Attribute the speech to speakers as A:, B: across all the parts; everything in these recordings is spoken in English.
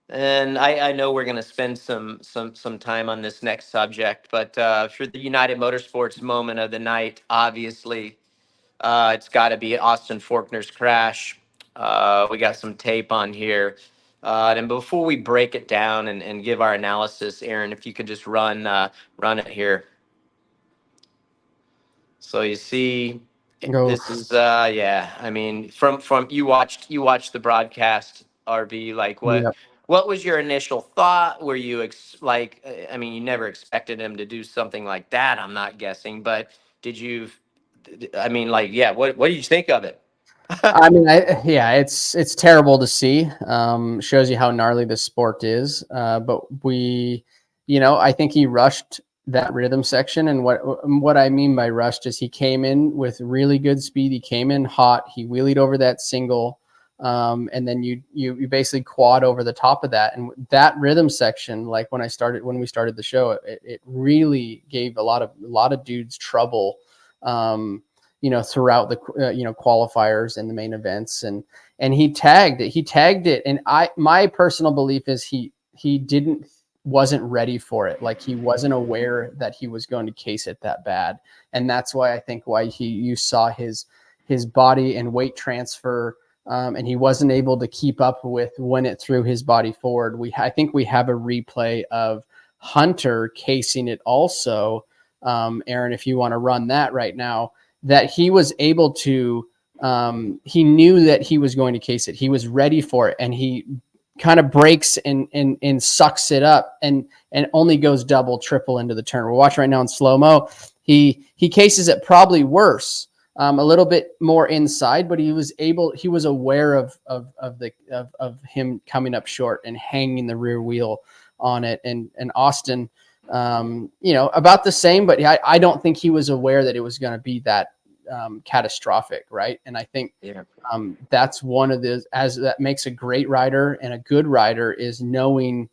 A: And I know we're going to spend some time on this next subject, but for the United Motorsports moment of the night, obviously, it's got to be Austin Forkner's crash. We got some tape on here. And before we break it down and give our analysis, Aaron, if you could just run it here. So you see,
B: Go.
A: this is yeah. I mean, from you watched the broadcast, RV. Like,
B: Yeah.
A: what was your initial thought? Were you like? I mean, you never expected him to do something like that. I'm not guessing, but did you? I mean, like, yeah. What do you think of it?
B: I mean, yeah, it's terrible to see. Shows you how gnarly this sport is. But I think he rushed that rhythm section, and what I mean by rushed is he came in with really good speed. He came in hot. He wheelied over that single, and then you basically quad over the top of that. And that rhythm section, like when we started the show, it really gave a lot of dudes trouble. Throughout the qualifiers and the main events, and he tagged it, and my personal belief is he wasn't ready for it. Like, he wasn't aware that he was going to case it that bad, and that's why I think you saw his body and weight transfer, and he wasn't able to keep up with when it threw his body forward. I think we have a replay of Hunter casing it also. Aaron, if you want to run that right now, that he was able to, he knew that he was going to case it. He was ready for it, and he kind of breaks and sucks it up and only goes double, triple into the turn. We're watching right now in slow mo. He cases it probably worse, a little bit more inside, but he was aware of him coming up short and hanging the rear wheel on it. And Austin, about the same, but I don't think he was aware that it was going to be that catastrophic, right? And I think
A: Yeah.
B: that's one of the, as that makes a great rider and a good rider, is knowing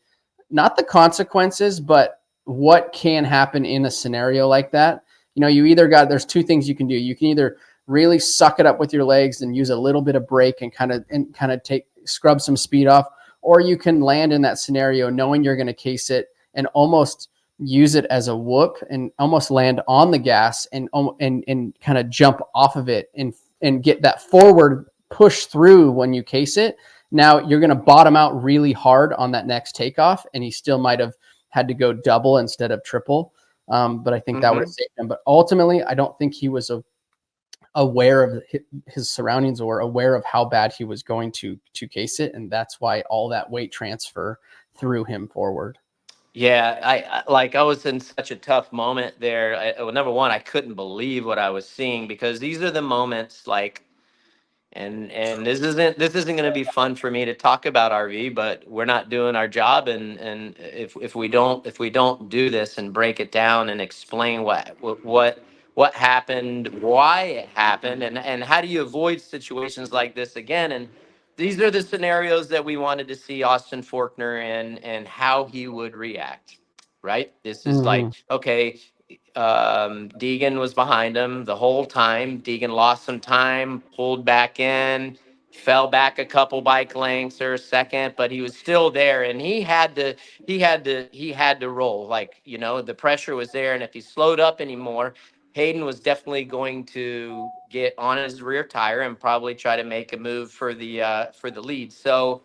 B: not the consequences, but what can happen in a scenario like that. There's two things you can do. You can either really suck it up with your legs and use a little bit of brake and kind of scrub some speed off, or you can land in that scenario knowing you're going to case it and almost use it as a whoop and almost land on the gas and kind of jump off of it and get that forward push through when you case it. Now you're going to bottom out really hard on that next takeoff, and he still might have had to go double instead of triple. But I think that would have
A: Hmm.
B: saved him. But ultimately, I don't think he was aware of his surroundings or aware of how bad he was going to case it, and that's why all that weight transfer threw him forward.
A: Yeah, I was in such a tough moment there. Well, number one, I couldn't believe what I was seeing, because these are the moments like, and this isn't going to be fun for me to talk about, RV, but we're not doing our job, and if we don't do this and break it down and explain what happened, why it happened, and how do you avoid situations like this again. And these are the scenarios that we wanted to see Austin Forkner in, and how he would react. Right? This is like,
B: Mm-hmm.
A: okay, Deegan was behind him the whole time. Deegan lost some time, pulled back in, fell back a couple bike lengths or a second, but he was still there, and he had to roll. Like, the pressure was there, and if he slowed up anymore, Hayden was definitely going to get on his rear tire and probably try to make a move for the lead. So,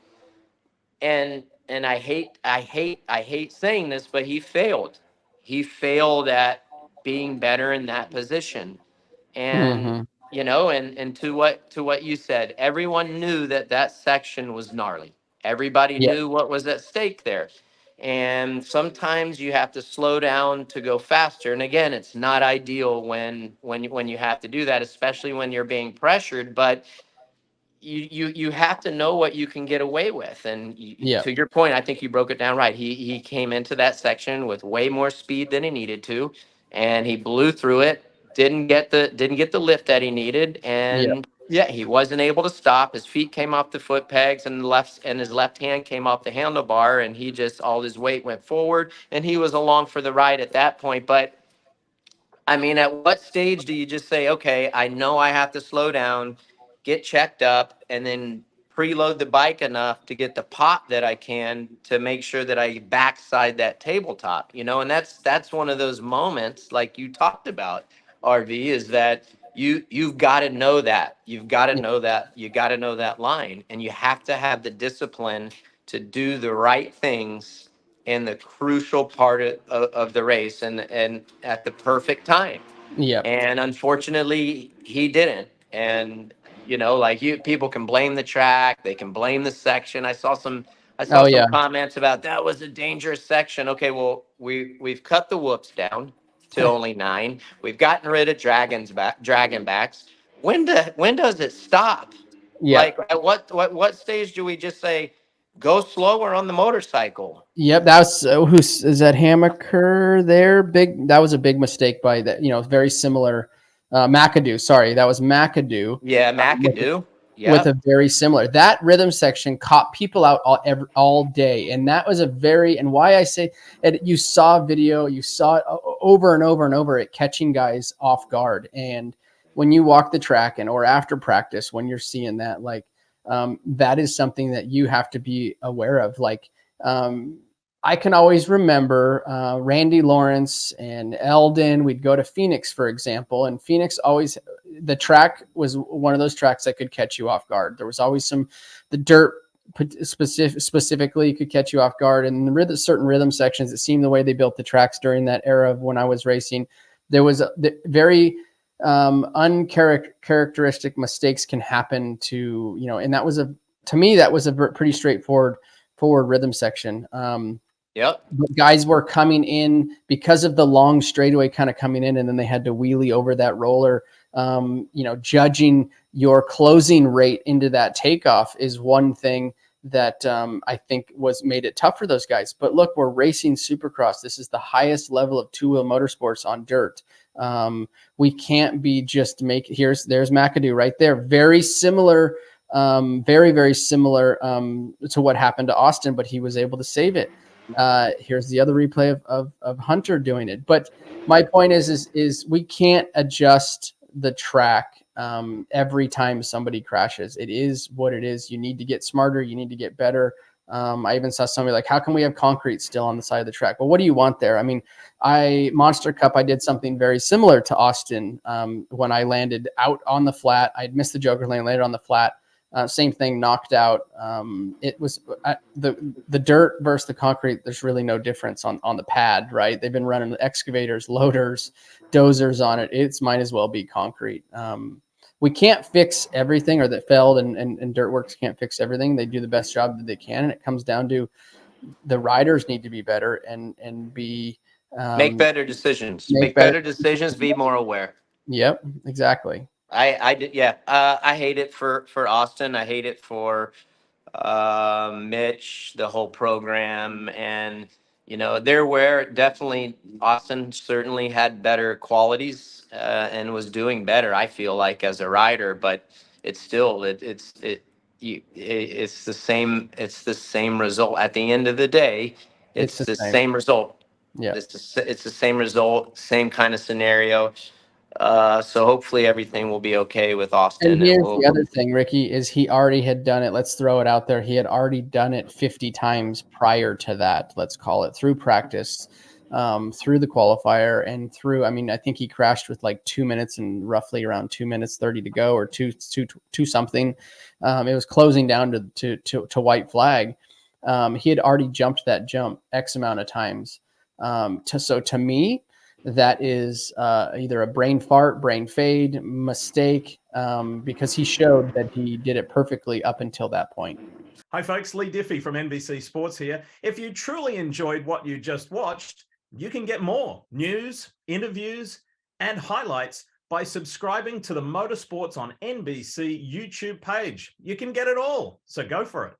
A: and I hate saying this, but he failed. He failed at being better in that position. And
B: Mm-hmm.
A: and to what you said, everyone knew that section was gnarly. Everybody
B: Yeah.
A: knew what was at stake there. And sometimes you have to slow down to go faster. And again, it's not ideal when you have to do that, especially when you're being pressured. But you have to know what you can get away with. And
B: Yeah.
A: to your point, I think you broke it down right. He came into that section with way more speed than he needed to, and he blew through it. Didn't get the lift that he needed,
B: Yeah.
A: and yeah, he wasn't able to stop. His feet came off the foot pegs, and his left hand came off the handlebar, and he just, all his weight went forward, and he was along for the ride at that point. But I mean, at what stage do you just say, okay, I know I have to slow down, get checked up, and then preload the bike enough to get the pop that I can to make sure that I backside that tabletop, and that's one of those moments like you talked about, RV, is that you've got to know that. You've got to
B: Yeah.
A: know that. You got to know that line, and you have to have the discipline to do the right things in the crucial part of the race and at the perfect time.
B: Yeah.
A: And unfortunately, he didn't. And like people can blame the track, they can blame the section. I saw
B: Oh
A: some
B: yeah.
A: comments about that was a dangerous section. Okay, well, we've cut the whoops down to only 9. We've gotten rid of dragon backs. When does it stop?
B: Yeah.
A: Like at what stage do we just say go slower on the motorcycle?
B: Yep, that's who's is that Hammaker there? Big. That was a big mistake by that. Very similar. McAdoo. Sorry, that was McAdoo.
A: Yeah,
B: With
A: McAdoo.
B: with a
A: Yep.
B: very similar. That rhythm section caught people out all day, and that was a very and why I say it. You saw video, you saw it over and over and over, it catching guys off guard. And when you walk the track and or after practice, when you're seeing that, like that is something that you have to be aware of. Like um, I can always remember Randy Lawrence and Eldon. We'd go to Phoenix, for example, and Phoenix always the track was one of those tracks that could catch you off guard. There was always the dirt specifically could catch you off guard, and certain rhythm sections. It seemed the way they built the tracks during that era of when I was racing, there was very uncharacteristic mistakes can happen to and that was to me that was a pretty straightforward rhythm section.
A: Yep.
B: But guys were coming in because of the long straightaway kind of coming in, and then they had to wheelie over that roller. Judging your closing rate into that takeoff is one thing that I think made it tough for those guys. But look, we're racing Supercross. This is the highest level of two-wheel motorsports on dirt. We can't be just there's McAdoo right there. Very similar, very, very similar to what happened to Austin, but he was able to save it. Here's the other replay of Hunter doing it. But my point is we can't adjust the track every time somebody crashes. It is what it is. You need to get smarter. You need to get better. I even saw somebody like, how can we have concrete still on the side of the track? Well, what do you want there? I mean, Monster Cup, I did something very similar to Austin when I landed out on the flat. I'd missed the Joker lane, landed on the flat. Same thing, knocked out. It was the dirt versus the concrete. There's really no difference on the pad, right? They've been running excavators, loaders, dozers on it. It's might as well be concrete. We can't fix everything, or that Feld and Dirtworks can't fix everything. They do the best job that they can, and it comes down to the riders need to be better and be
A: Make better decisions.
B: make
A: Make
B: better.
A: better decisions. Be more aware.
B: Yep, exactly.
A: I did. Yeah. I hate it for Austin. I hate it for Mitch, the whole program, and they're where definitely Austin certainly had better qualities and was doing better. I feel like as a rider, but it's still it's the same. It's the same result at the end of the day.
B: It's
A: It's
B: the
A: the
B: same.
A: same result.
B: Yeah.
A: It's the same result, same kind of scenario. So hopefully everything will be okay with Austin,
B: And
A: and
B: here's
A: we'll.
B: the other thing, Ricky, is he already had done it. Let's throw it out there. He had already done it 50 times prior to that, let's call it, through practice, through the qualifier, and through, I mean, I think he crashed with like 2 minutes and roughly around 2 minutes 30 to go, or two something. It was closing down to white flag. He had already jumped that jump X amount of times. So to me, that is either a brain fart, brain fade, mistake, because he showed that he did it perfectly up until that point.
C: Hi folks, Lee Diffie from NBC Sports here. If you truly enjoyed what you just watched, you can get more news, interviews, and highlights by subscribing to the Motorsports on NBC YouTube page. You can get it all, so go for it.